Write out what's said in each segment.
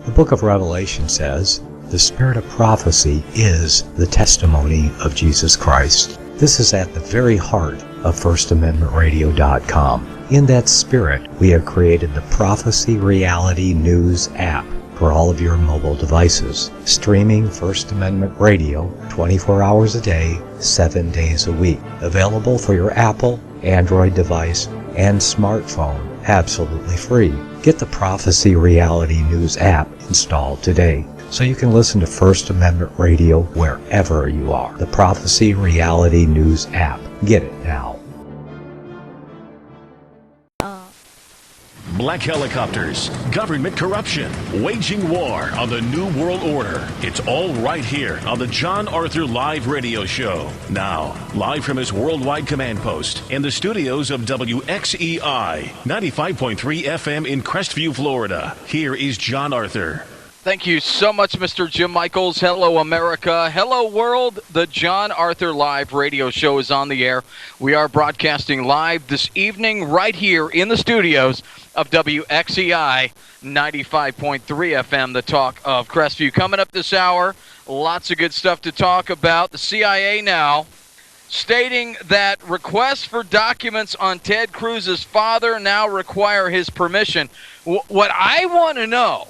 The book of Revelation says, "The spirit of prophecy is the testimony of Jesus Christ." This is at the very heart of FirstAmendmentRadio.com. In that spirit, we have created the Prophecy Reality News app for all of your mobile devices, streaming First Amendment Radio 24 hours a day, 7 days a week. Available for your Apple, Android device, and smartphone, absolutely free. Get the Prophecy Reality News app installed today, so you can listen to First Amendment Radio wherever you are. The Prophecy Reality News app. Get it now. Black helicopters, government corruption, waging war on the New World Order. It's all right here on the Jon Arthur Live Radio Show. Now, live from his worldwide command post in the studios of WXEI, 95.3 FM in Crestview, Florida. Here is Jon Arthur. Thank you so much, Mr. Jim Michaels. Hello, America. Hello, world. The Jon Arthur Live Radio Show is on the air. We are broadcasting live this evening right here in the studios of WXEI 95.3 FM, the talk of Crestview. Coming up this hour, lots of good stuff to talk about. The CIA now stating that requests for documents on Ted Cruz's father now require his permission. What I want to know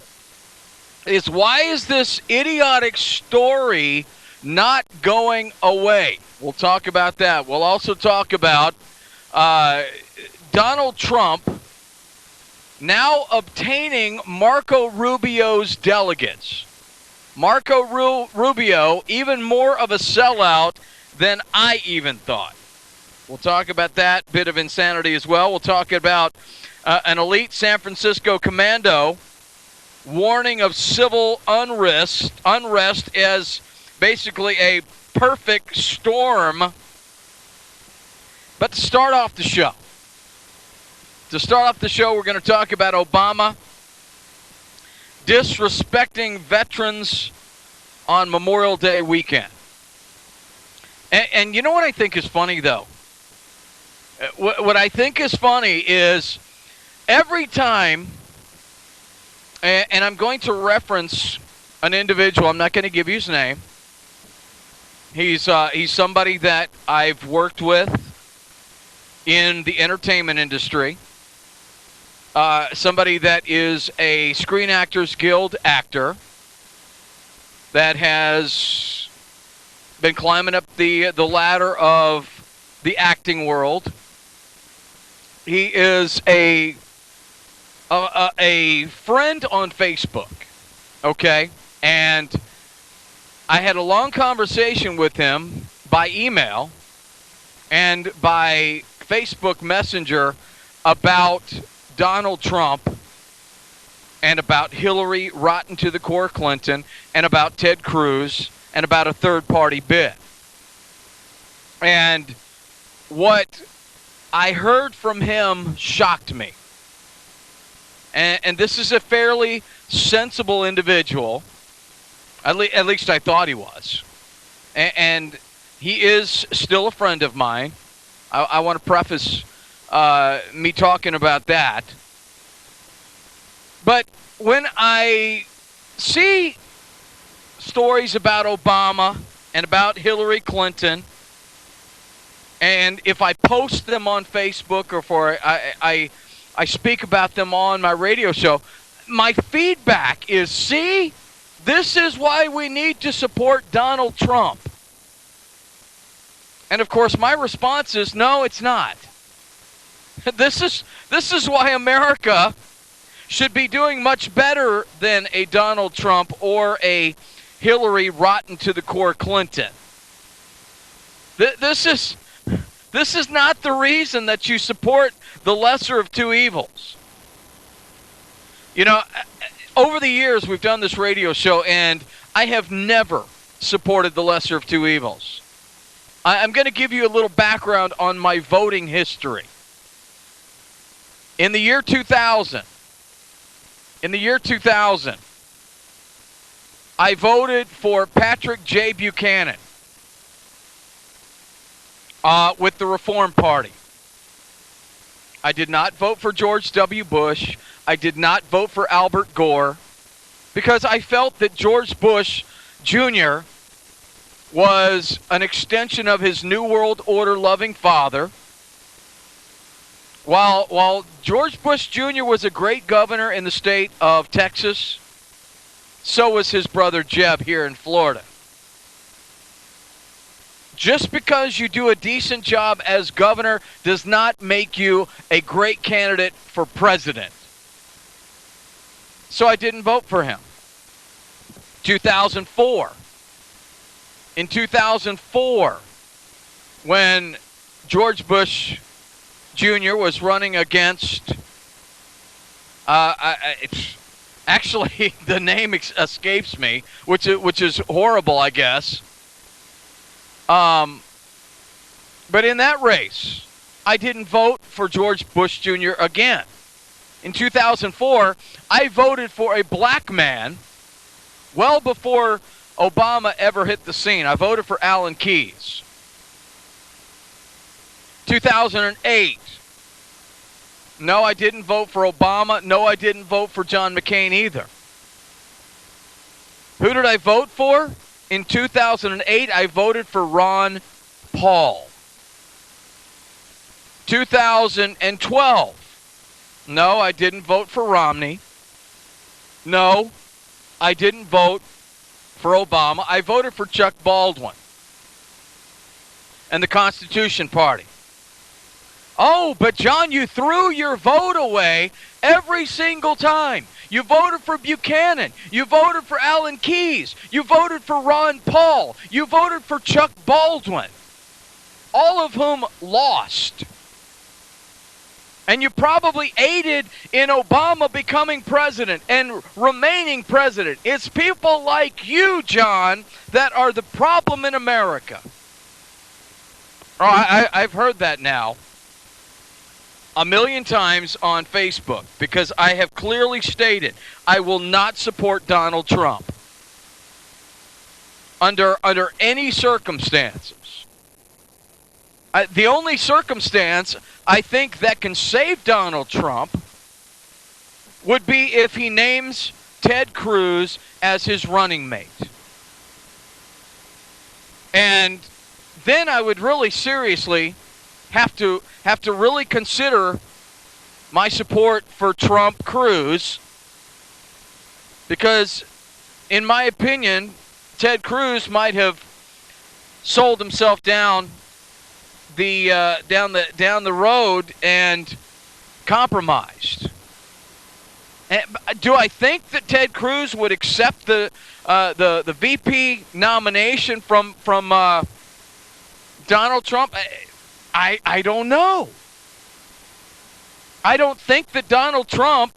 is, why is this idiotic story not going away? We'll talk about that. We'll also talk about Donald Trump now obtaining Marco Rubio's delegates. Marco Rubio, even more of a sellout than I even thought. We'll talk about that bit of insanity as well. We'll talk about an elite San Francisco commando warning of civil unrest as basically a perfect storm. But to start off the show, we're going to talk about Obama disrespecting veterans on Memorial Day weekend. And you know what I think is funny, though? What I think is funny is every time, and I'm going to reference an individual. I'm not going to give you his name. He's somebody that I've worked with in the entertainment industry. Somebody that is a Screen Actors Guild actor that has been climbing up the ladder of the acting world. He is a friend on Facebook, okay? And I had a long conversation with him by email and by Facebook Messenger about Donald Trump and about Hillary rotten to the core Clinton and about Ted Cruz and about a third-party bid. And what I heard from him shocked me. And this is a fairly sensible individual. At least I thought he was. And he is still a friend of mine. I want to preface me talking about that. But when I see stories about Obama and about Hillary Clinton, and if I post them on Facebook or I speak about them on my radio show, my feedback is, see, this is why we need to support Donald Trump. And of course, my response is, no, it's not. This is why America should be doing much better than a Donald Trump or a Hillary rotten to the core Clinton. This is not the reason that you support the lesser of two evils. You know, over the years we've done this radio show, and I have never supported the lesser of two evils. I'm going to give you a little background on my voting history. In the year 2000, I voted for Patrick J. Buchanan with the Reform Party. I did not vote for George W. Bush. I did not vote for Albert Gore. because I felt that George Bush Jr. was an extension of his New World Order loving father. While George Bush Jr. was a great governor in the state of Texas, so was his brother Jeb here in Florida. Just because you do a decent job as governor does not make you a great candidate for president. So I didn't vote for him. 2004. In 2004, when George Bush Jr. was running against, actually the name escapes me, which is horrible, I guess. But in that race, I didn't vote for George Bush Jr. again. In 2004, I voted for a black man well before Obama ever hit the scene. I voted for Alan Keyes. 2008. No, I didn't vote for Obama. No, I didn't vote for John McCain either. Who did I vote for? In 2008, I voted for Ron Paul. 2012. No, I didn't vote for Romney. No, I didn't vote for Obama. I voted for Chuck Baldwin and the Constitution Party. Oh, but John, you threw your vote away every single time. You voted for Buchanan. You voted for Alan Keyes. You voted for Ron Paul. You voted for Chuck Baldwin, all of whom lost. And you probably aided in Obama becoming president and remaining president. It's people like you, John, that are the problem in America. Oh, I've heard that now a million times on Facebook, because I have clearly stated I will not support Donald Trump under any circumstances. The only circumstance I think that can save Donald Trump would be if he names Ted Cruz as his running mate. And then I would really seriously have to really consider my support for Trump Cruz, because in my opinion, Ted Cruz might have sold himself down the road and compromised. And do I think that Ted Cruz would accept the VP nomination from Donald Trump? I don't know. I don't think that Donald Trump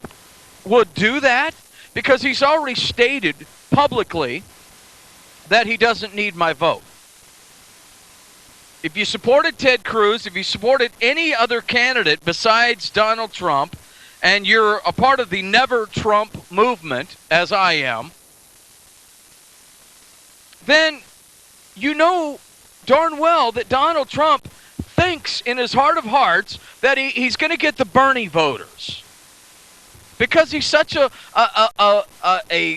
would do that, because he's already stated publicly that he doesn't need my vote. If you supported Ted Cruz, if you supported any other candidate besides Donald Trump, and you're a part of the Never Trump movement, as I am, then you know darn well that Donald Trump thinks in his heart of hearts that he's going to get the Bernie voters, because he's such a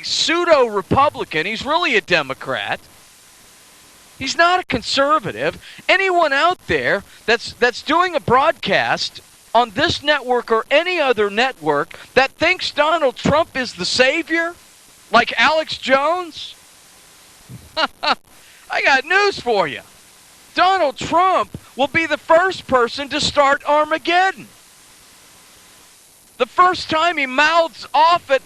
pseudo-Republican. He's really a Democrat. He's not a conservative. Anyone out there that's doing a broadcast on this network or any other network that thinks Donald Trump is the savior, like Alex Jones, I got news for you. Donald Trump will be the first person to start Armageddon. The first time he mouths off at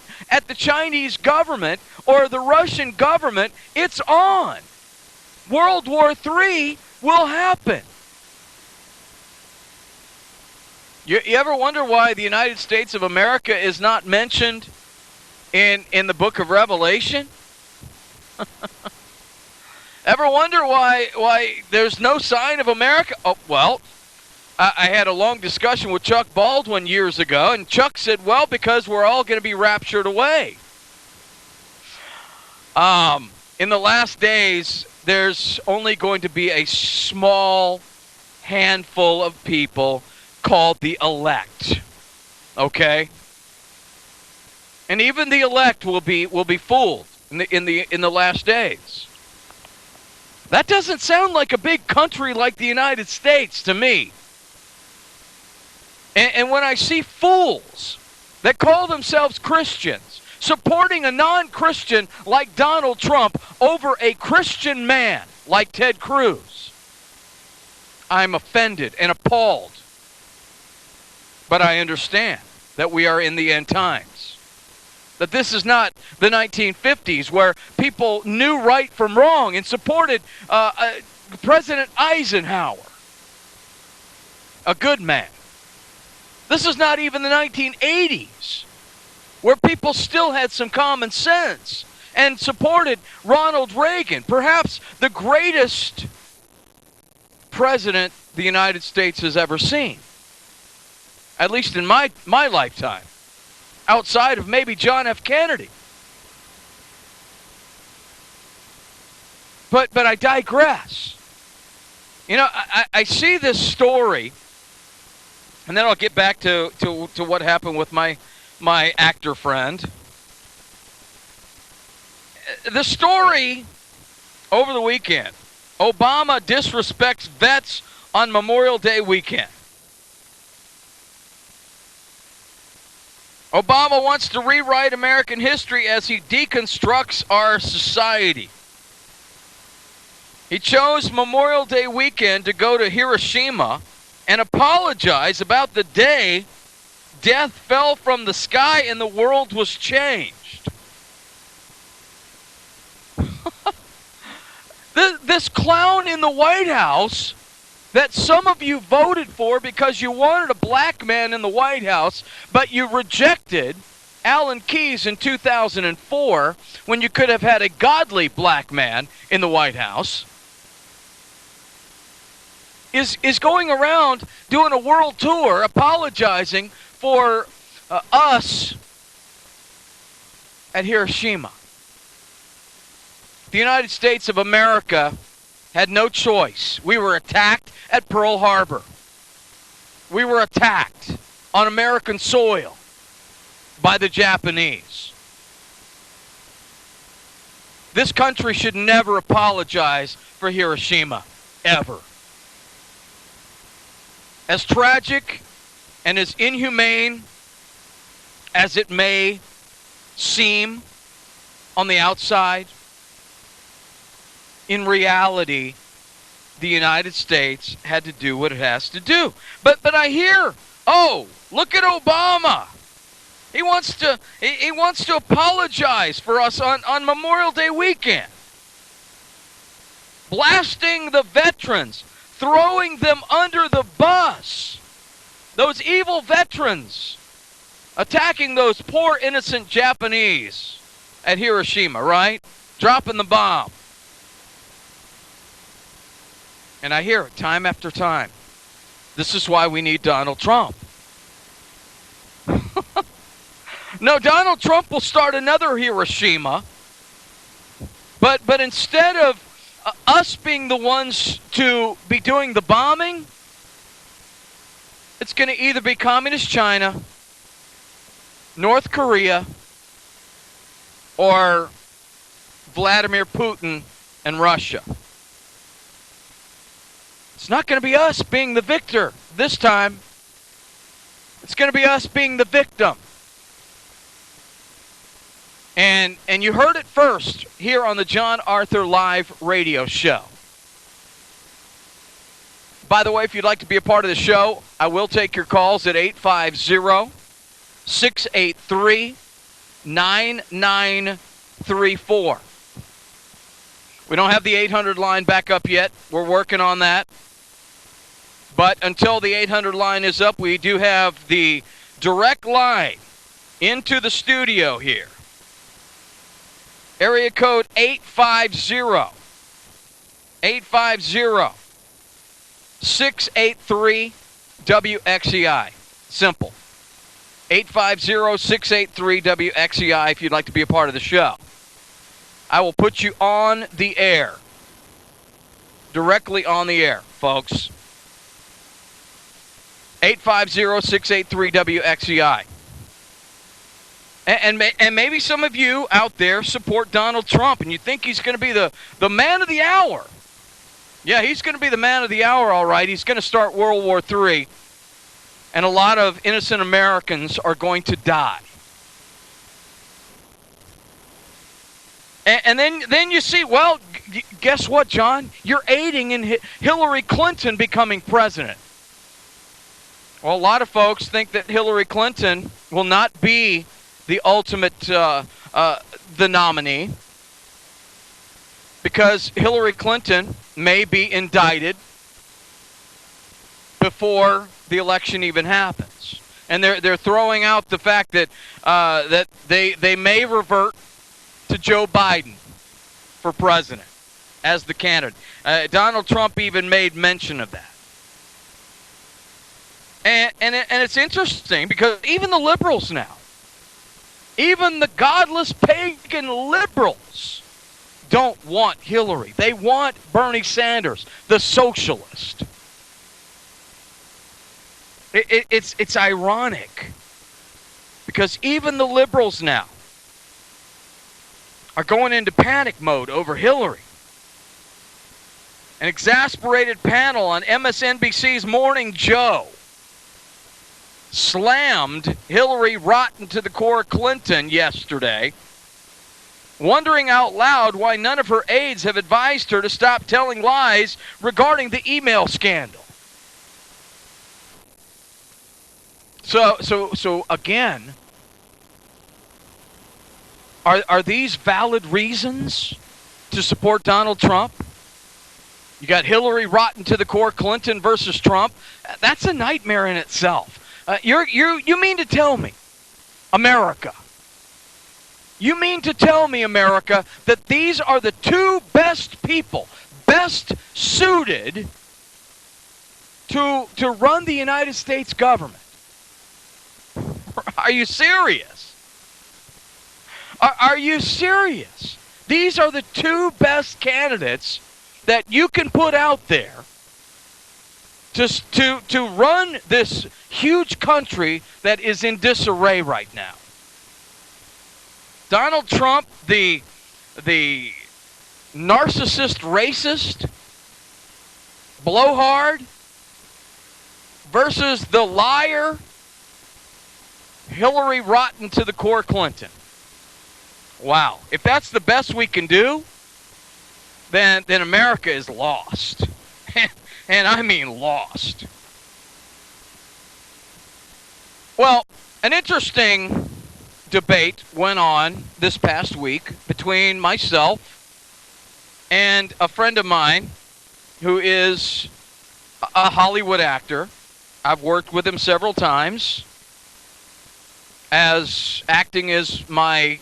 the Chinese government or the Russian government, it's on. World War III will happen. You ever wonder why the United States of America is not mentioned in the book of Revelation? Ever wonder why there's no sign of America? Oh, well, I had a long discussion with Chuck Baldwin years ago, and Chuck said, well, because we're all going to be raptured away. In the last days, there's only going to be a small handful of people called the elect. Okay? And even the elect will be fooled in the last days. That doesn't sound like a big country like the United States to me. And when I see fools that call themselves Christians supporting a non-Christian like Donald Trump over a Christian man like Ted Cruz, I'm offended and appalled. But I understand that we are in the end times. That this is not the 1950s where people knew right from wrong and supported President Eisenhower, a good man. This is not even the 1980s where people still had some common sense and supported Ronald Reagan, perhaps the greatest president the United States has ever seen, at least in my lifetime. Outside of maybe John F. Kennedy. But I digress. You know, I see this story, and then I'll get back to what happened with my actor friend. The story over the weekend. Obama disrespects vets on Memorial Day weekend. Obama wants to rewrite American history as he deconstructs our society. He chose Memorial Day weekend to go to Hiroshima and apologize about the day death fell from the sky and the world was changed. This clown in the White House that some of you voted for because you wanted a black man in the White House, but you rejected Alan Keyes in 2004 when you could have had a godly black man in the White House, is going around doing a world tour apologizing for us at Hiroshima. The United States of America had no choice. We were attacked at Pearl Harbor. We were attacked on American soil by the Japanese. This country should never apologize for Hiroshima, ever. As tragic and as inhumane as it may seem on the outside, in reality, the United States had to do what it has to do. But I hear, oh, look at Obama. He wants to apologize for us on Memorial Day weekend. Blasting the veterans, throwing them under the bus. Those evil veterans attacking those poor innocent Japanese at Hiroshima, right? Dropping the bomb. And I hear it time after time. This is why we need Donald Trump. No, Donald Trump will start another Hiroshima. But instead of us being the ones to be doing the bombing, it's going to either be Communist China, North Korea, or Vladimir Putin and Russia. It's not going to be us being the victor this time. It's going to be us being the victim. And you heard it first here on the Jon Arthur Live Radio Show. By the way, if you'd like to be a part of the show, I will take your calls at 850-683-9934. We don't have the 800 line back up yet. We're working on that. But until the 800 line is up, we do have the direct line into the studio here. Area code 850-683-WXEI. Simple. 850-683-WXEI if you'd like to be a part of the show. I will put you on the air. Directly on the air, folks. 850-683-WXEI. And maybe some of you out there support Donald Trump, and you think he's going to be the man of the hour. Yeah, he's going to be the man of the hour, all right. He's going to start World War III, and a lot of innocent Americans are going to die. And then you see, well, guess what, John? You're aiding in Hillary Clinton becoming president. Well, a lot of folks think that Hillary Clinton will not be the ultimate the nominee, because Hillary Clinton may be indicted before the election even happens. And they're throwing out the fact that that they may revert to Joe Biden for president as the candidate. Donald Trump even made mention of that. And it's interesting because even the liberals now, even the godless pagan liberals, don't want Hillary. They want Bernie Sanders, the socialist. It's ironic because even the liberals now are going into panic mode over Hillary. An exasperated panel on MSNBC's Morning Joe slammed Hillary rotten to the core Clinton yesterday, wondering out loud why none of her aides have advised her to stop telling lies regarding the email scandal. So again, are these valid reasons to support Donald Trump? You got Hillary rotten to the core, Clinton versus Trump. That's a nightmare in itself. You mean to tell me, America? You mean to tell me, America, that these are the two best people, best suited to run the United States government? Are you serious? Are you serious? These are the two best candidates that you can put out there to run this huge country that is in disarray right now. Donald Trump, the narcissist racist, blowhard, versus the liar, Hillary rotten to the core Clinton. Wow. If that's the best we can do, then America is lost. And I mean lost. Well, an interesting debate went on this past week between myself and a friend of mine who is a Hollywood actor. I've worked with him several times, as acting is my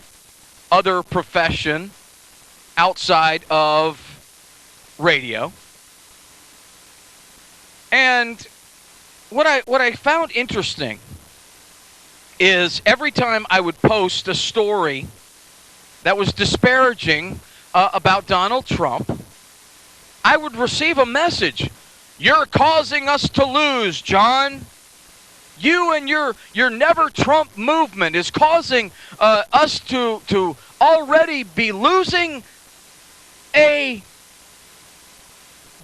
other profession outside of radio. And what I found interesting is every time I would post a story that was disparaging about Donald Trump, I would receive a message. You're causing us to lose, John. You and your Never Trump movement is causing us to already be losing a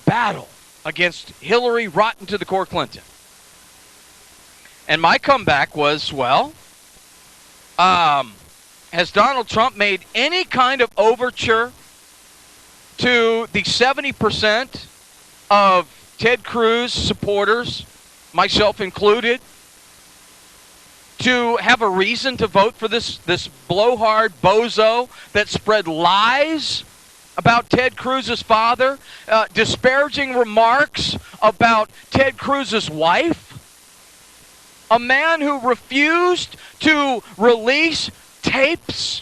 battle against Hillary rotten to the core Clinton. And my comeback was, well, has Donald Trump made any kind of overture to the 70% of Ted Cruz supporters, myself included, to have a reason to vote for this blowhard bozo that spread lies about Ted Cruz's father, disparaging remarks about Ted Cruz's wife, a man who refused to release tapes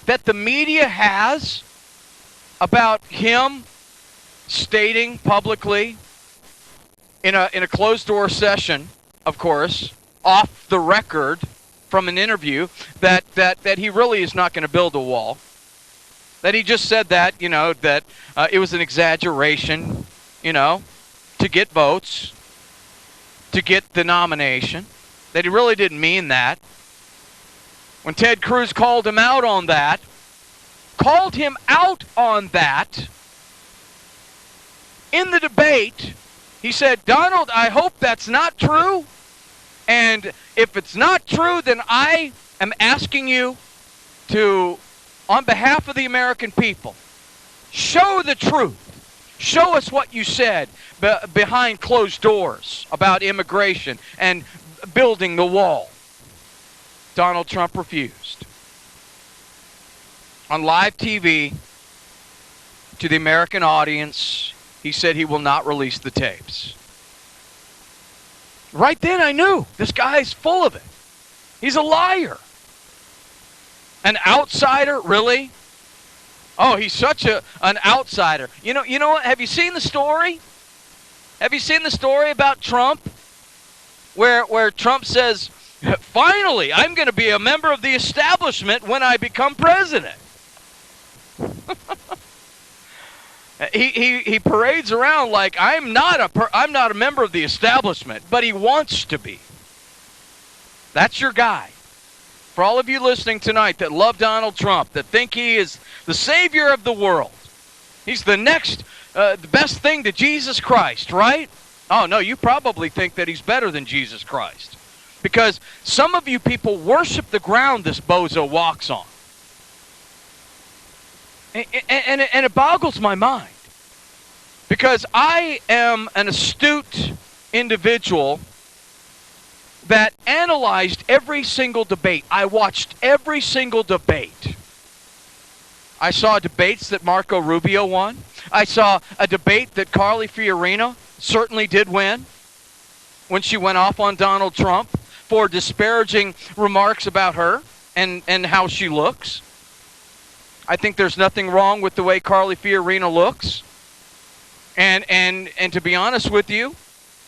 that the media has about him stating publicly in a closed-door session, of course, off the record from an interview, that he really is not going to build a wall. That he just said that, that it was an exaggeration, to get votes, to get the nomination. That he really didn't mean that. when Ted Cruz called him out on that, in the debate, he said, Donald, I hope that's not true. And if it's not true, then I am asking you to, on behalf of the American people, show the truth. Show us what you said behind closed doors about immigration and building the wall. Donald Trump refused. On live TV, to the American audience, he said he will not release the tapes. Right then I knew this guy's full of it. He's a liar. An outsider, really? Oh, he's such an outsider. You know what? Have you seen the story? Have you seen the story about Trump? Where Trump says, finally, I'm going to be a member of the establishment when I become president. He parades around like I'm not a member of the establishment, but he wants to be. That's your guy. For all of you listening tonight that love Donald Trump, that think he is the savior of the world, he's the next, the best thing to Jesus Christ, right? Oh, no, you probably think that he's better than Jesus Christ. Because some of you people worship the ground this bozo walks on. And it boggles my mind. Because I am an astute individual that analyzed every single debate. I watched every single debate. I saw debates that Marco Rubio won. I saw a debate that Carly Fiorina certainly did win when she went off on Donald Trump for disparaging remarks about her and how she looks. I think there's nothing wrong with the way Carly Fiorina looks. And to be honest with you,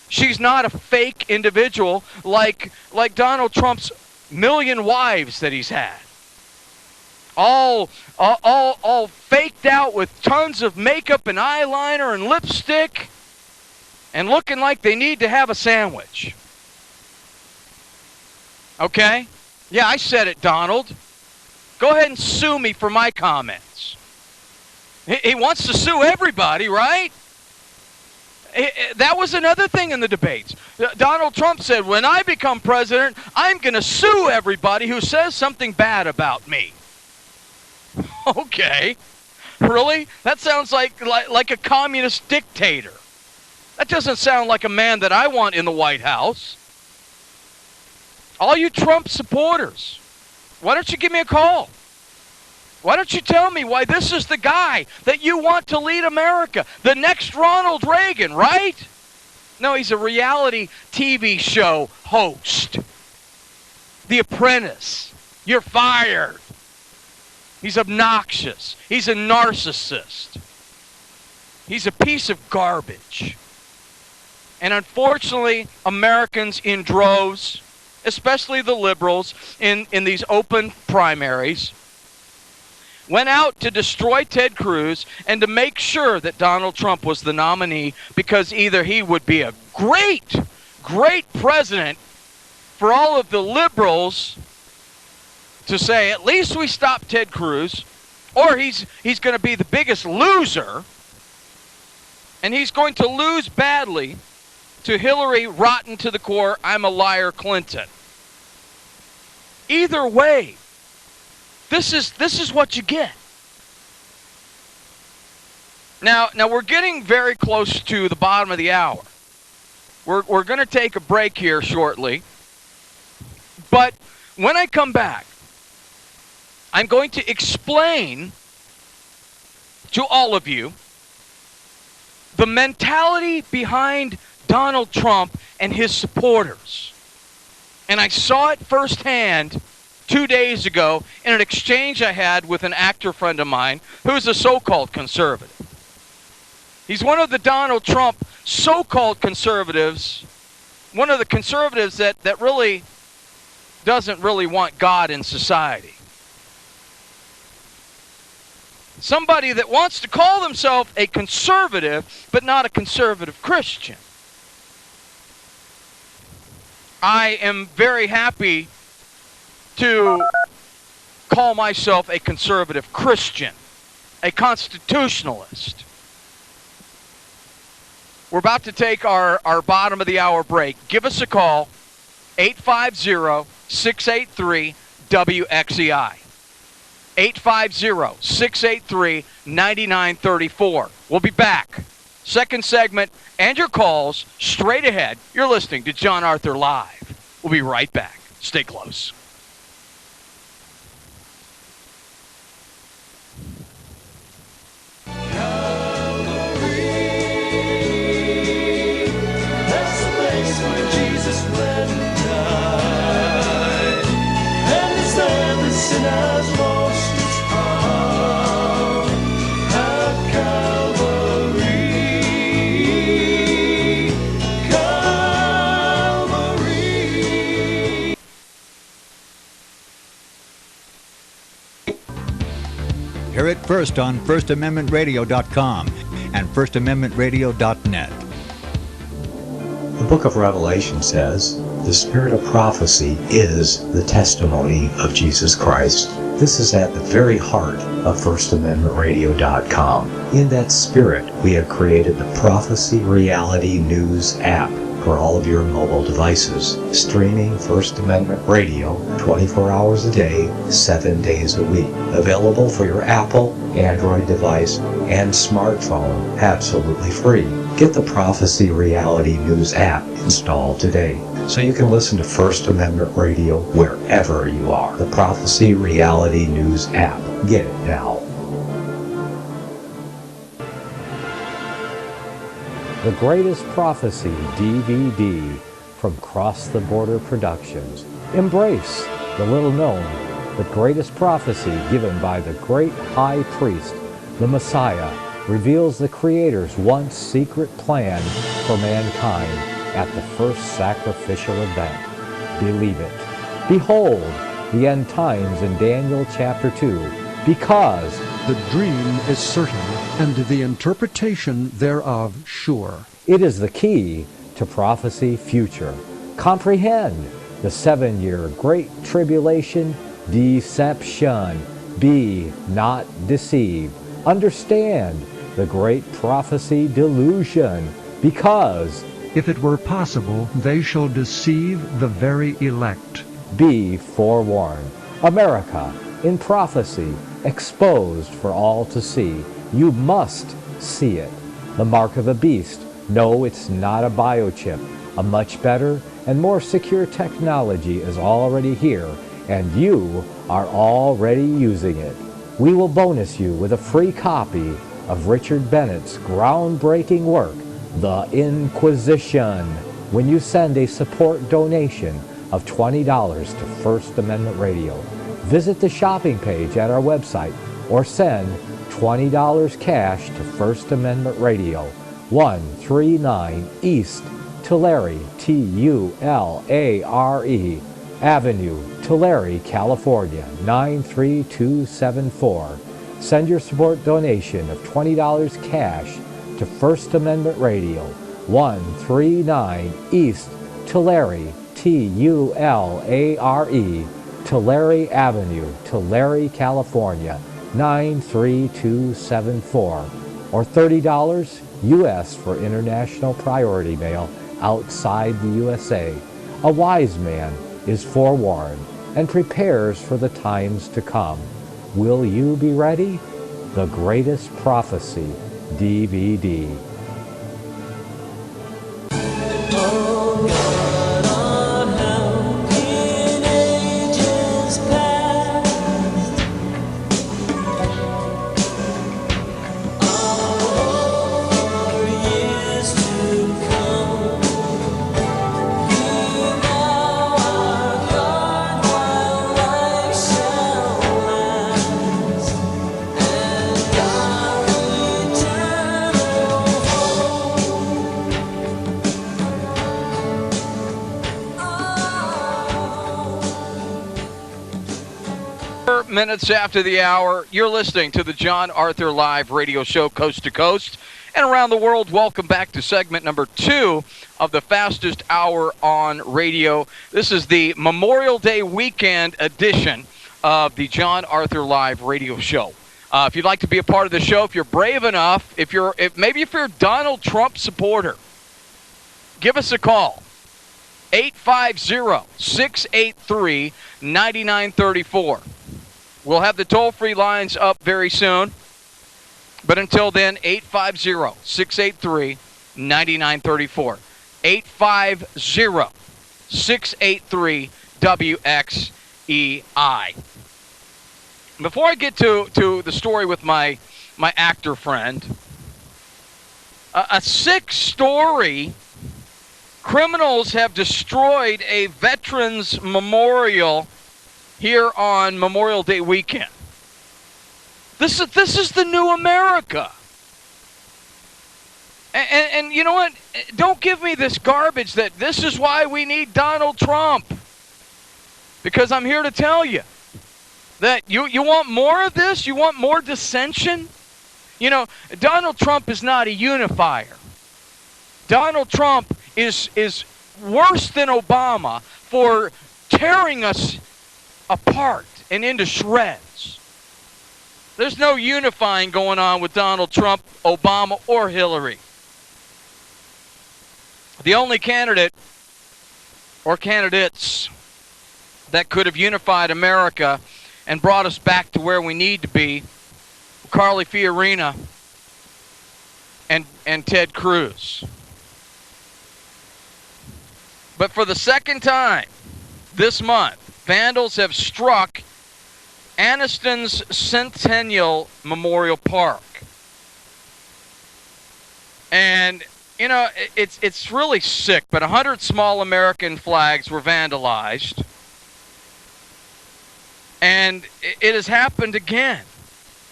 she's not a fake individual like Donald Trump's million wives that he's had. All faked out with tons of makeup and eyeliner and lipstick and looking like they need to have a sandwich. Okay? Yeah, I said it, Donald. Go ahead and sue me for my comments. He wants to sue everybody, right? That was another thing in the debates. Donald Trump said, when I become president, I'm going to sue everybody who says something bad about me. Okay. Really? That sounds like a communist dictator. That doesn't sound like a man that I want in the White House. All you Trump supporters, why don't you give me a call? Why don't you tell me why this is the guy that you want to lead America? The next Ronald Reagan, right? No, he's a reality TV show host. The Apprentice. You're fired. He's obnoxious. He's a narcissist. He's a piece of garbage. And unfortunately, Americans in droves, especially the liberals in these open primaries, went out to destroy Ted Cruz and to make sure that Donald Trump was the nominee, because either he would be a great, great president for all of the liberals to say, at least we stopped Ted Cruz, or he's going to be the biggest loser, and he's going to lose badly to Hillary, rotten to the core, I'm a liar Clinton. Either way, this is what you get. Now we're getting very close to the bottom of the hour. We're going to take a break here shortly. But when I come back, I'm going to explain to all of you the mentality behind Donald Trump and his supporters. And I saw it firsthand 2 days ago in an exchange I had with an actor friend of mine who's a so-called conservative. He's one of the Donald Trump so-called conservatives, one of the conservatives that really doesn't really want God in society. Somebody that wants to call themselves a conservative, but not a conservative Christian. I am very happy to call myself a conservative Christian, a constitutionalist. We're about to take our bottom of the hour break. Give us a call, 850-683-WXEI. 850-683-9934. We'll be back. Second segment and your calls straight ahead. You're listening to Jon Arthur Live. We'll be right back. Stay close. Sinners lost its heart at Calvary, Calvary. Hear it first on FirstAmendmentRadio.com and FirstAmendmentRadio.net. The book of Revelation says, the spirit of prophecy is the testimony of Jesus Christ. This is at the very heart of FirstAmendmentRadio.com. In that spirit, we have created the Prophecy Reality News app for all of your mobile devices, streaming First Amendment Radio 24 hours a day, 7 days a week. Available for your Apple, Android device, and smartphone, absolutely free. Get the Prophecy Reality News app installed today so you can listen to First Amendment Radio wherever you are. The Prophecy Reality News app. Get it now. The Greatest Prophecy DVD from Cross the Border Productions. Embrace the little known but greatest prophecy given by the great high priest, the Messiah, reveals the Creator's once secret plan for mankind at the first sacrificial event. Believe it. Behold the end times in Daniel chapter 2, because the dream is certain, and the interpretation thereof sure. It is the key to prophecy future. Comprehend the 7-year great tribulation deception. Be not deceived. Understand the great prophecy delusion, because if it were possible, they shall deceive the very elect. Be forewarned. America in prophecy exposed for all to see. You must see it. The mark of the beast. No, it's not a biochip. A much better and more secure technology is already here, and you are already using it. We will bonus you with a free copy of Richard Bennett's groundbreaking work, The Inquisition, when you send a support donation of $20 to First Amendment Radio. Visit the shopping page at our website or send $20 cash to First Amendment Radio, 139 East Tulare, Tulare Avenue, Tulare, California, 93274. Send your support donation of $20 cash to First Amendment Radio, 139 East Tulare, Tulare, Tulare Avenue, Tulare, California, 93274, or $30 U.S. for international priority mail outside the USA. A wise man is forewarned and prepares for the times to come. Will you be ready? The Greatest Prophecy DVD. Minutes after the hour, you're listening to the Jon Arthur Live radio show, coast to coast and around the world. Welcome back to segment number 2 of the fastest hour on radio. This is the Memorial Day weekend edition of the Jon Arthur Live radio show. If you'd like to be a part of the show, if you're brave enough, if you're a Donald Trump supporter, give us a call. 850-683-9934. We'll have the toll-free lines up very soon. But until then, 850-683-9934. 850-683-WXEI. Before I get to the story with my actor friend, a sick story. Criminals have destroyed a veterans memorial here on Memorial Day weekend. This is the new America. And you know what? Don't give me this garbage that this is why we need Donald Trump. Because I'm here to tell you that you want more of this? You want more dissension? You know, Donald Trump is not a unifier. Donald Trump is worse than Obama for tearing us apart and into shreds. There's no unifying going on with Donald Trump, Obama, or Hillary. The only candidate or candidates that could have unified America and brought us back to where we need to be, Carly Fiorina and Ted Cruz. But for the second time this month, vandals have struck Aniston's Centennial Memorial Park. And, you know, it's really sick, but 100 small American flags were vandalized. And it has happened again.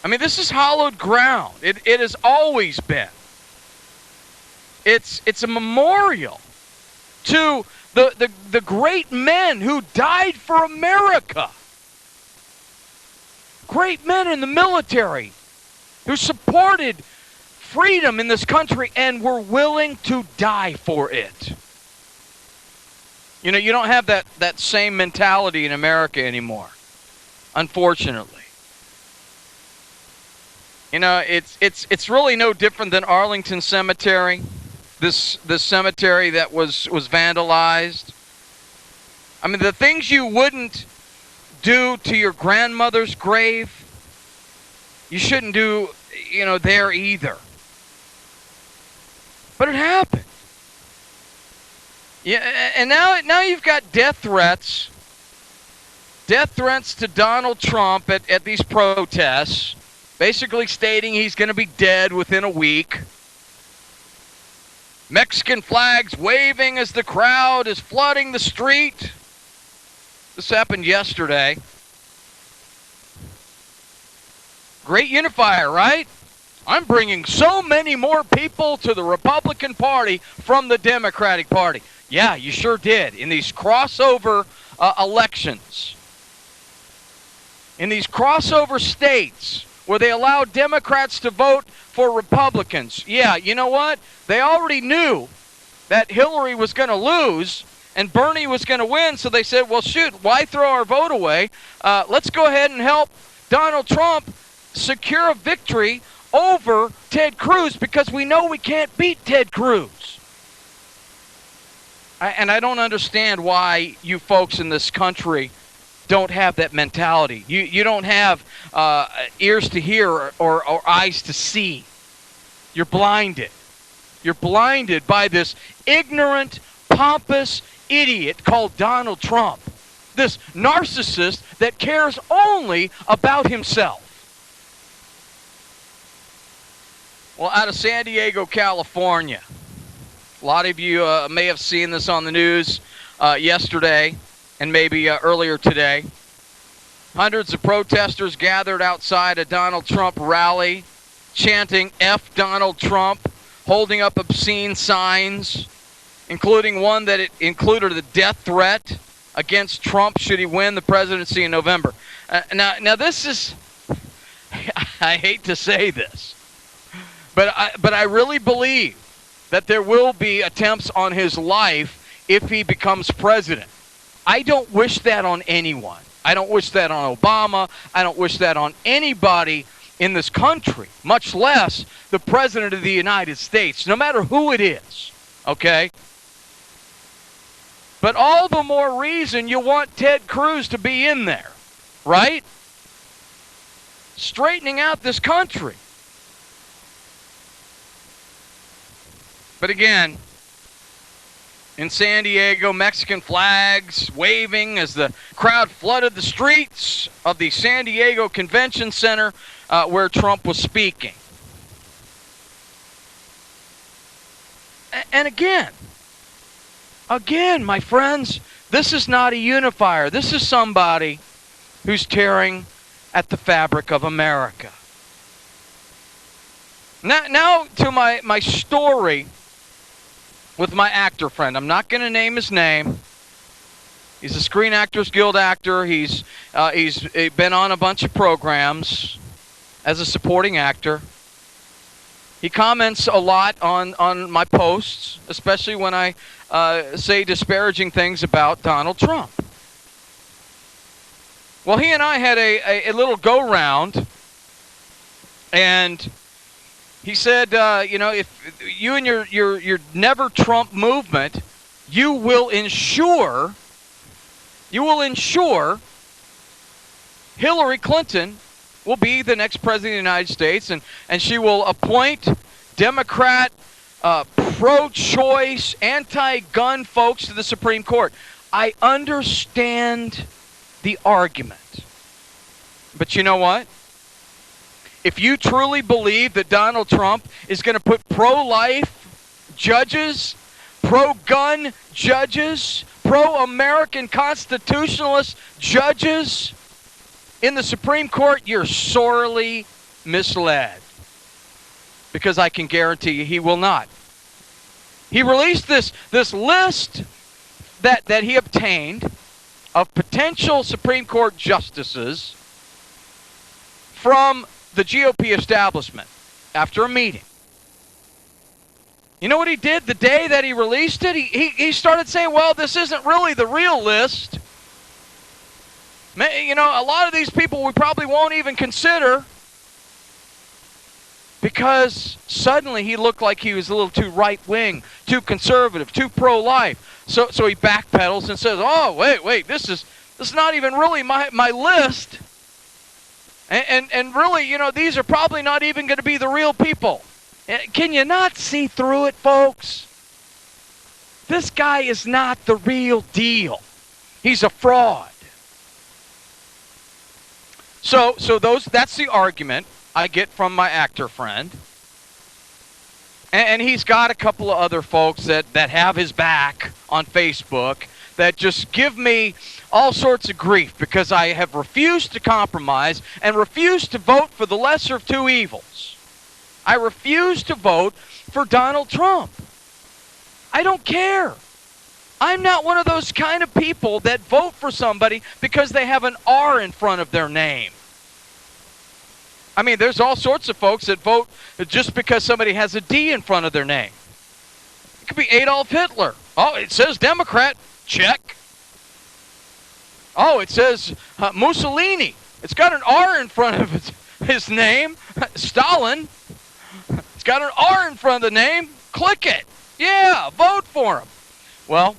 I mean, this is hallowed ground. It has always been. It's a memorial to the great men who died for America. Great men in the military who supported freedom in this country and were willing to die for it. You know, you don't have that same mentality in America anymore, unfortunately. You know, it's really no different than Arlington Cemetery. This cemetery that was vandalized. I mean, the things you wouldn't do to your grandmother's grave, you shouldn't do, you know, there either. But it happened. Yeah, and now you've got death threats to Donald Trump at these protests, basically stating he's going to be dead within a week. Mexican flags waving as the crowd is flooding the street. This happened yesterday. Great unifier, right? I'm bringing so many more people to the Republican Party from the Democratic Party. Yeah, you sure did. In these crossover elections. In these crossover states where they allowed Democrats to vote for Republicans. Yeah, you know what? They already knew that Hillary was going to lose and Bernie was going to win, so they said, well, shoot, why throw our vote away? Let's go ahead and help Donald Trump secure a victory over Ted Cruz because we know we can't beat Ted Cruz. And I don't understand why you folks in this country don't have that mentality. You don't have ears to hear or eyes to see. You're blinded. You're blinded by this ignorant, pompous idiot called Donald Trump. This narcissist that cares only about himself. Well, out of San Diego, California, a lot of you may have seen this on the news yesterday and maybe earlier today. Hundreds of protesters gathered outside a Donald Trump rally, chanting F Donald Trump, holding up obscene signs, including one that it included a death threat against Trump should he win the presidency in November. Now this is, I hate to say this, but I really believe that there will be attempts on his life if he becomes president. I don't wish that on anyone. I don't wish that on Obama. I don't wish that on anybody in this country, much less the President of the United States, no matter who it is, okay? But all the more reason you want Ted Cruz to be in there, right? Straightening out this country. But again, in San Diego, Mexican flags waving as the crowd flooded the streets of the San Diego Convention Center where Trump was speaking. And again, my friends, this is not a unifier. This is somebody who's tearing at the fabric of America. Now to my story with my actor friend. I'm not going to name his name. He's a Screen Actors Guild actor. He's been on a bunch of programs as a supporting actor. He comments a lot on my posts, especially when I say disparaging things about Donald Trump. Well, he and I had a little go-round, and he said, if you and your Never Trump movement, you will ensure Hillary Clinton will be the next president of the United States, and she will appoint Democrat, pro-choice, anti-gun folks to the Supreme Court. I understand the argument. But you know what? If you truly believe that Donald Trump is going to put pro-life judges, pro-gun judges, pro-American constitutionalist judges in the Supreme Court, you're sorely misled. Because I can guarantee you he will not. He released this list that he obtained of potential Supreme Court justices from the GOP establishment after a meeting. You know what he did the day that he released it? He started saying, well, this isn't really the real list. You know, a lot of these people we probably won't even consider, because suddenly he looked like he was a little too right-wing, too conservative, too pro-life. So he backpedals and says, oh, wait, this is not even really my list. And really, you know, these are probably not even going to be the real people. Can you not see through it, folks? This guy is not the real deal. He's a fraud. So that's the argument I get from my actor friend. And he's got a couple of other folks that have his back on Facebook that just give me all sorts of grief because I have refused to compromise and refused to vote for the lesser of two evils. I refuse to vote for Donald Trump. I don't care. I'm not one of those kind of people that vote for somebody because they have an R in front of their name. I mean, there's all sorts of folks that vote just because somebody has a D in front of their name. It could be Adolf Hitler. Oh, it says Democrat. Check. Oh, it says Mussolini. It's got an R in front of his name. Stalin. It's got an R in front of the name. Click it. Yeah, vote for him. Well,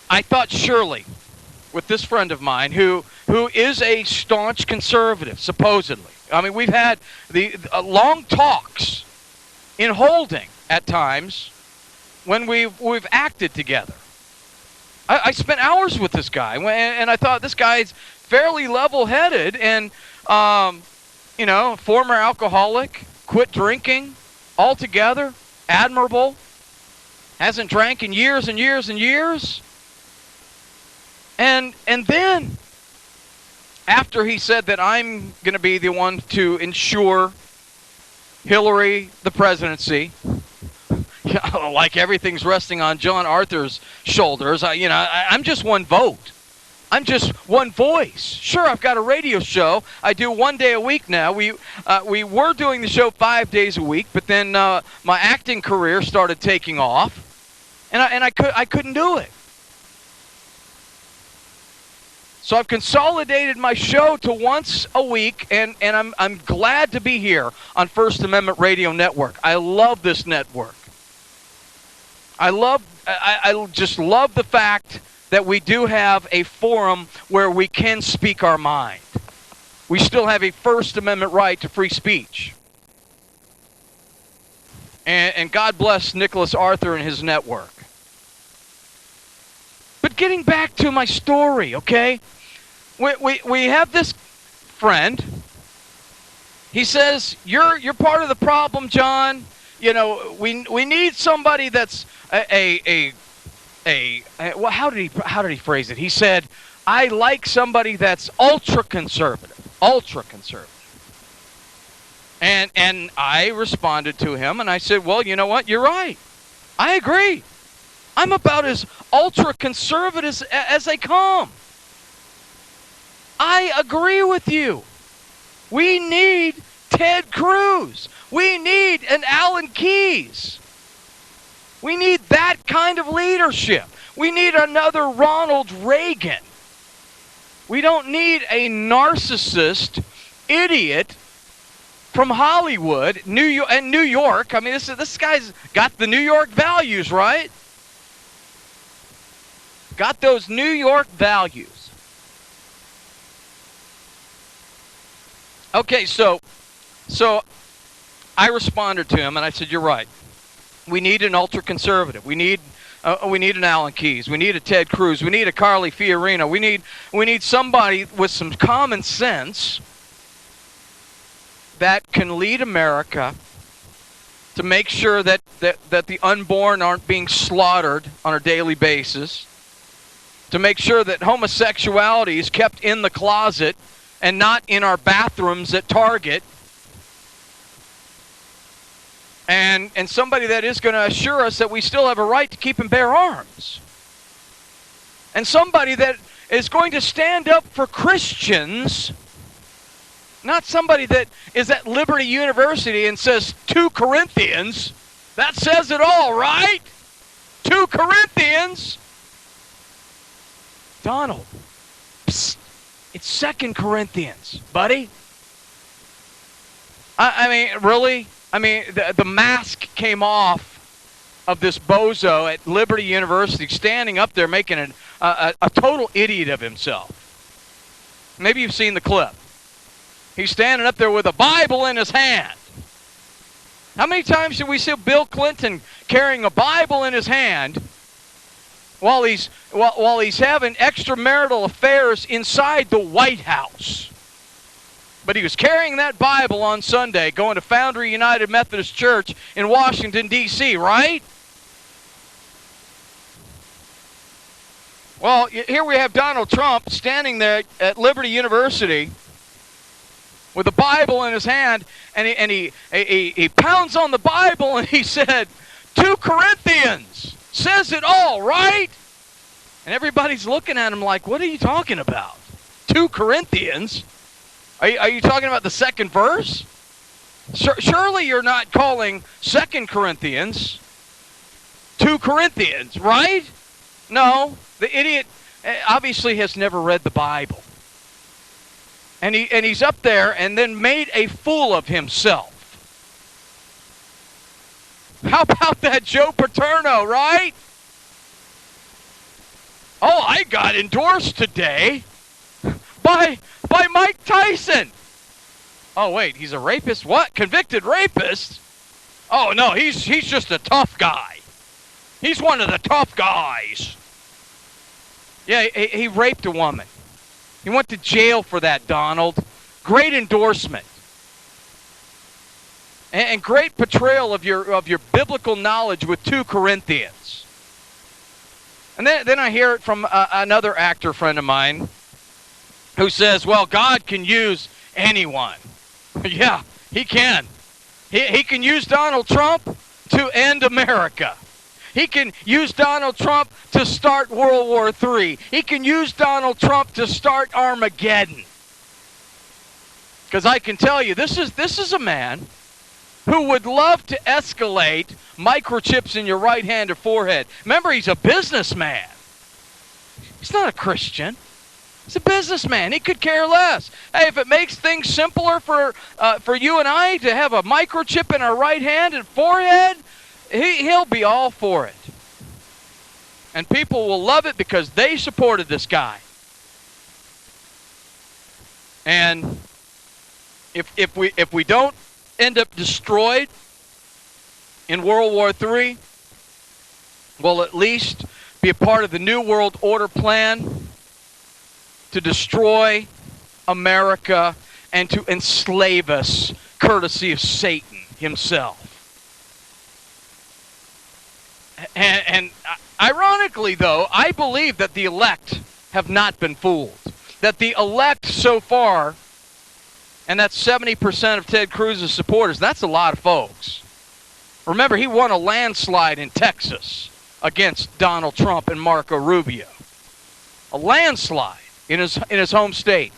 I thought surely with this friend of mine who is a staunch conservative, supposedly. I mean, we've had the long talks in holding at times when we've acted together. I spent hours with this guy, and I thought this guy's fairly level-headed and, former alcoholic, quit drinking altogether, admirable, hasn't drank in years and years and years. And then, after he said that I'm going to be the one to ensure Hillary the presidency, like everything's resting on Jon Arthur's shoulders, I'm just one vote. I'm just one voice. Sure, I've got a radio show. I do one day a week now. We were doing the show 5 days a week, but then my acting career started taking off, and I couldn't do it. So I've consolidated my show to once a week, and I'm glad to be here on First Amendment Radio Network. I love this network. I just love the fact that we do have a forum where we can speak our mind. We still have a First Amendment right to free speech. And God bless Nicholas Arthur and his network. But getting back to my story, okay? We have this friend. He says, you're part of the problem, John. You know, we need somebody that's well, how did he phrase it? He said, I like somebody that's ultra conservative. And I responded to him and I said, well, you know what? You're right. I agree. I'm about as ultra conservative as they come. I agree with you. We need Ted Cruz. We need an Alan Keyes. We need that kind of leadership. We need another Ronald Reagan. We don't need a narcissist idiot from Hollywood, New York. I mean, this guy's got the New York values, right? Got those New York values. Okay, so I responded to him and I said, "You're right. We need an ultra-conservative. We need an Alan Keyes. We need a Ted Cruz. We need a Carly Fiorina. We need somebody with some common sense that can lead America to make sure that the unborn aren't being slaughtered on a daily basis, to make sure that homosexuality is kept in the closet and not in our bathrooms at Target, and somebody that is going to assure us that we still have a right to keep and bear arms, and somebody that is going to stand up for Christians, not somebody that is at Liberty University and says 2 Corinthians. That says it all, right? 2 Corinthians. Donald, psst, it's 2 Corinthians, buddy. I mean, really? I mean, the mask came off of this bozo at Liberty University, standing up there making a total idiot of himself. Maybe you've seen the clip. He's standing up there with a Bible in his hand. How many times did we see Bill Clinton carrying a Bible in his hand while he's having extramarital affairs inside the White House? But he was carrying that Bible on Sunday, going to Foundry United Methodist Church in Washington, D.C., right? Well, here we have Donald Trump standing there at Liberty University with a Bible in his hand, and he pounds on the Bible, and he said, 2 Corinthians says it all, right? And everybody's looking at him like, what are you talking about? 2 Corinthians? Are you talking about the second verse? Surely you're not calling 2 Corinthians 2 Corinthians, right? No, the idiot obviously has never read the Bible. And he's up there and then made a fool of himself. How about that Joe Paterno, right? Oh, I got endorsed today by Mike Tyson. Oh, wait, he's a rapist? What? Convicted rapist? Oh, no, he's just a tough guy. He's one of the tough guys. Yeah, he raped a woman. He went to jail for that, Donald. Great endorsement. And great portrayal of your biblical knowledge with 2 Corinthians. And then I hear it from another actor friend of mine who says, well, God can use anyone. Yeah, he can. He can use Donald Trump to end America. He can use Donald Trump to start World War III. He can use Donald Trump to start Armageddon. Because I can tell you, this is a man who would love to escalate microchips in your right hand or forehead. Remember, he's a businessman. He's not a Christian. He's a businessman. He could care less. Hey, if it makes things simpler for you and I to have a microchip in our right hand and forehead, he'll be all for it. And people will love it because they supported this guy. And if we don't end up destroyed in World War III, we'll at least be a part of the New World Order plan to destroy America and to enslave us, courtesy of Satan himself. And ironically, though, I believe that the elect have not been fooled. That the elect so far, and that's 70% of Ted Cruz's supporters, that's a lot of folks. Remember, he won a landslide in Texas against Donald Trump and Marco Rubio. A landslide in his home state.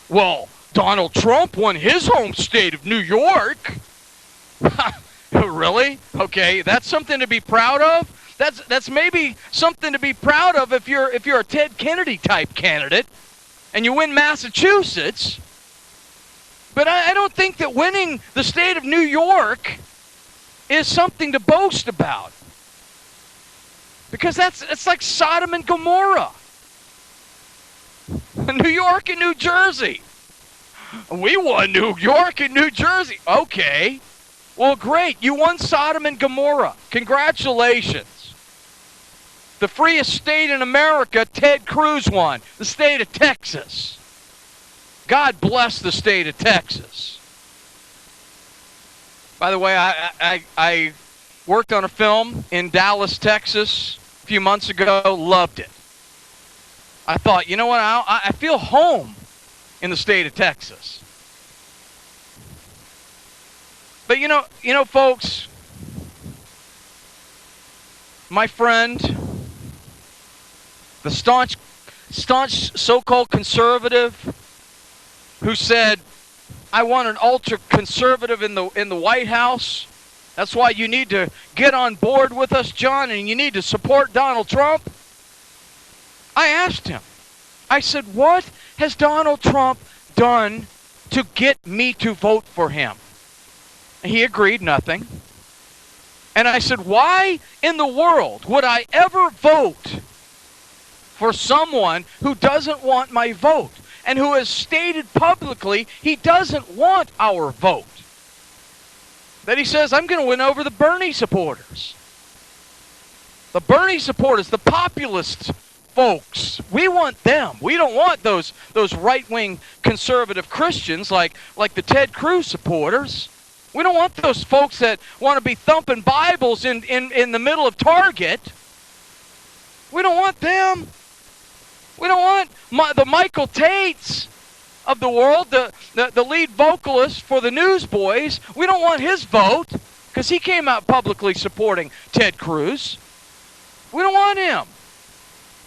Well, Donald Trump won his home state of New York. Really? Okay, that's something to be proud of. That's maybe something to be proud of if you're a Ted Kennedy type candidate and you win Massachusetts. But I don't think that winning the state of New York is something to boast about. Because it's like Sodom and Gomorrah. New York and New Jersey. We won New York and New Jersey. Okay. Well, great. You won Sodom and Gomorrah. Congratulations. The freest state in America, Ted Cruz won. The state of Texas. God bless the state of Texas. By the way, I worked on a film in Dallas, Texas a few months ago. Loved it. I thought, you know what? I feel home in the state of Texas. But you know, folks, my friend, the staunch so-called conservative who said, I want an ultra-conservative in the White House. That's why you need to get on board with us, John, and you need to support Donald Trump. I asked him. I said, what has Donald Trump done to get me to vote for him? And he agreed, nothing. And I said, why in the world would I ever vote for someone who doesn't want my vote and who has stated publicly he doesn't want our vote? That he says, I'm going to win over the Bernie supporters. The Bernie supporters, the populist folks. We want them. We don't want those right-wing conservative Christians like the Ted Cruz supporters. We don't want those folks that want to be thumping Bibles in the middle of Target. We don't want them. We don't want the Michael Tates of the world, the lead vocalist for the Newsboys. We don't want his vote because he came out publicly supporting Ted Cruz. We don't want him.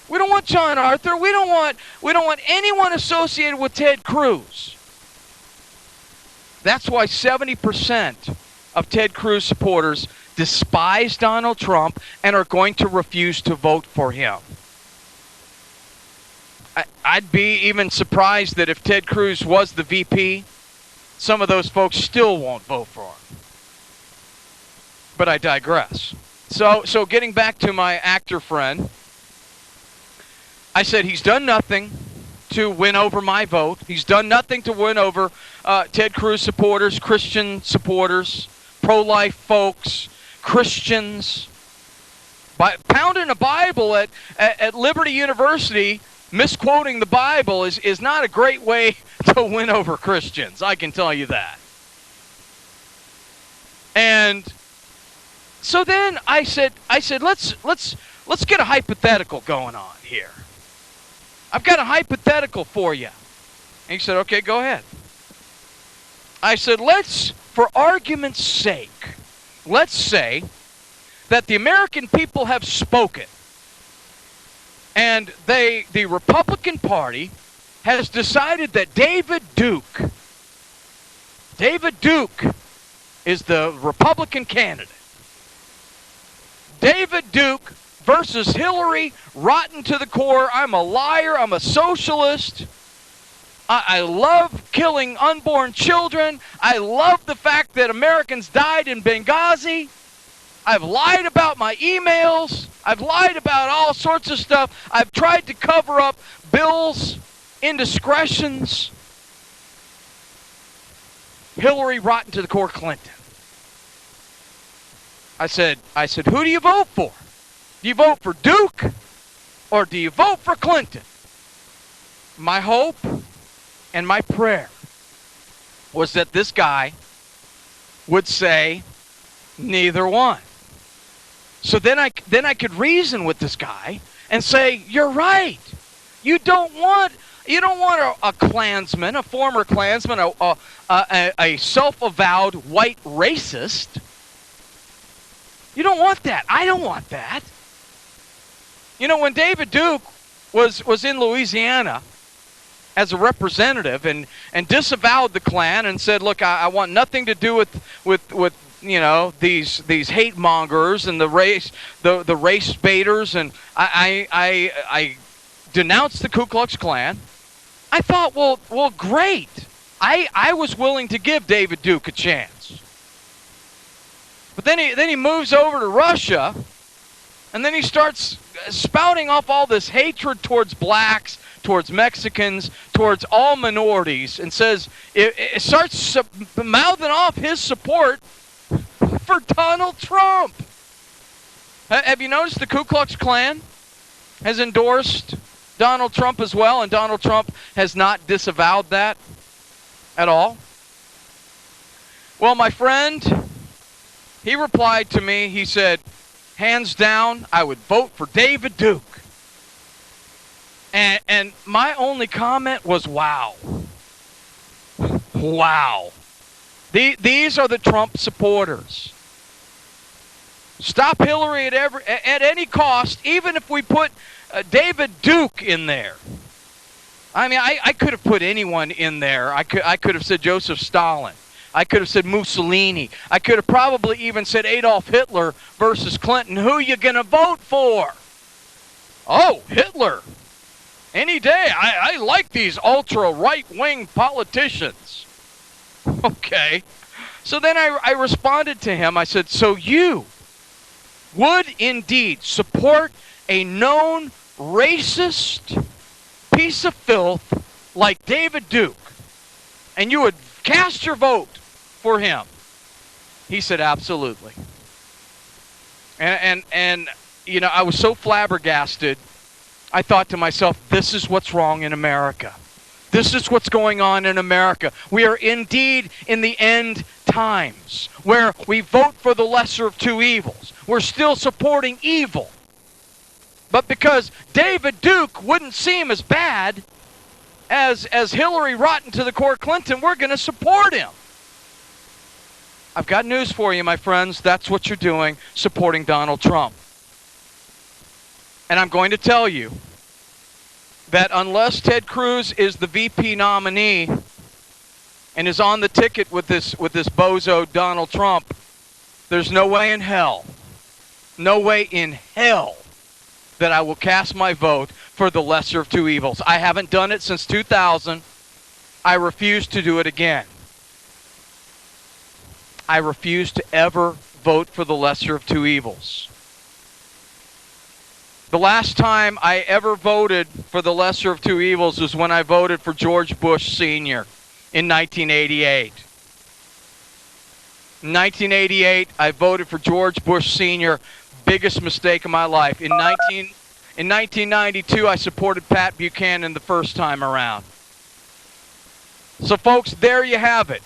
We don't want Jon Arthur. We don't want anyone associated with Ted Cruz. That's why 70% of Ted Cruz supporters despise Donald Trump and are going to refuse to vote for him. I'd be even surprised that if Ted Cruz was the VP, some of those folks still won't vote for him. But I digress. So getting back to my actor friend, I said he's done nothing to win over my vote. He's done nothing to win over Ted Cruz supporters, Christian supporters, pro-life folks, Christians. Pounding a Bible at Liberty University, misquoting the Bible is not a great way to win over Christians. I can tell you that. And so then I said, let's get a hypothetical going on here. I've got a hypothetical for you. And he said, okay, go ahead. I said, for argument's sake, let's say that the American people have spoken. And the Republican Party has decided that David Duke is the Republican candidate. David Duke versus Hillary, rotten to the core. I'm a liar. I'm a socialist. I love killing unborn children. I love the fact that Americans died in Benghazi. I've lied about my emails. I've lied about all sorts of stuff. I've tried to cover up Bill's indiscretions. Hillary, rotten to the core, Clinton. I said, who do you vote for? Do you vote for Duke or do you vote for Clinton? My hope and my prayer was that this guy would say neither one. So then I could reason with this guy and say, you're right. You don't want a Klansman, a former Klansman, a self-avowed white racist. You don't want that. I don't want that. You know, when David Duke was in Louisiana as a representative and disavowed the Klan and said, look, I want nothing to do with you know, these hate mongers and the race baiters, and I denounced the Ku Klux Klan. I thought, well, great. I was willing to give David Duke a chance. But then he moves over to Russia, and then he starts spouting off all this hatred towards blacks, towards Mexicans, towards all minorities, and says it starts mouthing off his support for Donald Trump. Have you noticed the Ku Klux Klan has endorsed Donald Trump as well, and Donald Trump has not disavowed that at all? Well, my friend, he replied to me, he said, hands down, I would vote for David Duke. And my only comment was, wow. Wow. These are the Trump supporters. Stop Hillary at any cost, even if we put David Duke in there. I mean, I could have put anyone in there. I could have said Joseph Stalin. I could have said Mussolini. I could have probably even said Adolf Hitler versus Clinton. Who you going to vote for? Oh, Hitler. Any day. I like these ultra-right-wing politicians. Okay. So then I responded to him. I said, so you would indeed support a known racist piece of filth like David Duke, and you would cast your vote for him? He said, absolutely. And you know, I was so flabbergasted, I thought to myself, this is what's wrong in America. This is what's going on in America. We are indeed in the end times, where we vote for the lesser of two evils. We're still supporting evil. But because David Duke wouldn't seem as bad as Hillary rotten to the core Clinton, we're going to support him. I've got news for you, my friends. That's what you're doing, supporting Donald Trump. And I'm going to tell you that unless Ted Cruz is the VP nominee and is on the ticket with this bozo Donald Trump, there's no way in hell that I will cast my vote for the lesser of two evils. I haven't done it since 2000. I refuse to do it again. I refuse to ever vote for the lesser of two evils. The last time I ever voted for the lesser of two evils was when I voted for George Bush Sr. in 1988. In 1988, I voted for George Bush Sr., biggest mistake of my life. In 1992, I supported Pat Buchanan the first time around. So, folks, there you have it.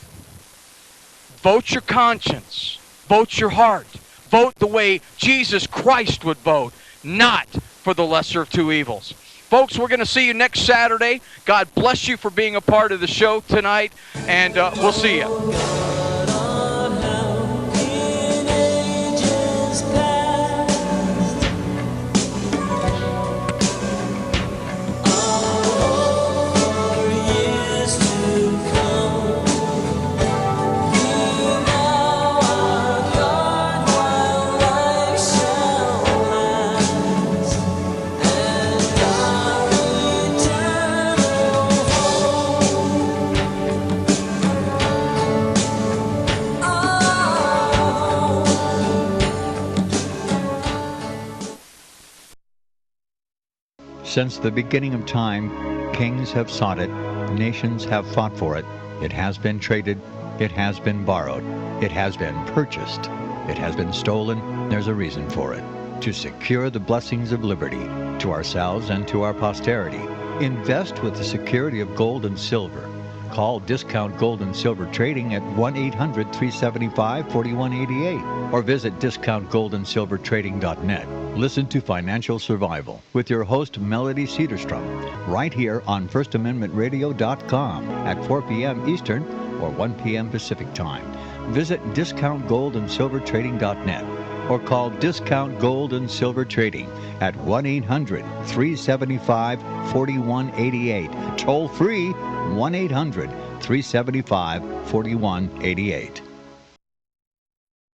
Vote your conscience. Vote your heart. Vote the way Jesus Christ would vote, not for the lesser of two evils. Folks, we're going to see you next Saturday. God bless you for being a part of the show tonight, and we'll see you. Since the beginning of time, kings have sought it, nations have fought for it. It has been traded, it has been borrowed, it has been purchased, it has been stolen. There's a reason for it. To secure the blessings of liberty to ourselves and to our posterity. Invest with the security of gold and silver. Call Discount Gold and Silver Trading at 1-800-375-4188 or visit discountgoldandsilvertrading.net. Listen to Financial Survival with your host Melody Cedarstrom right here on FirstAmendmentRadio.com at 4 p.m. Eastern or 1 p.m. Pacific Time. Visit discountgoldandsilvertrading.net or call Discount Gold and Silver Trading at 1-800-375-4188. Toll free 1-800-375-4188.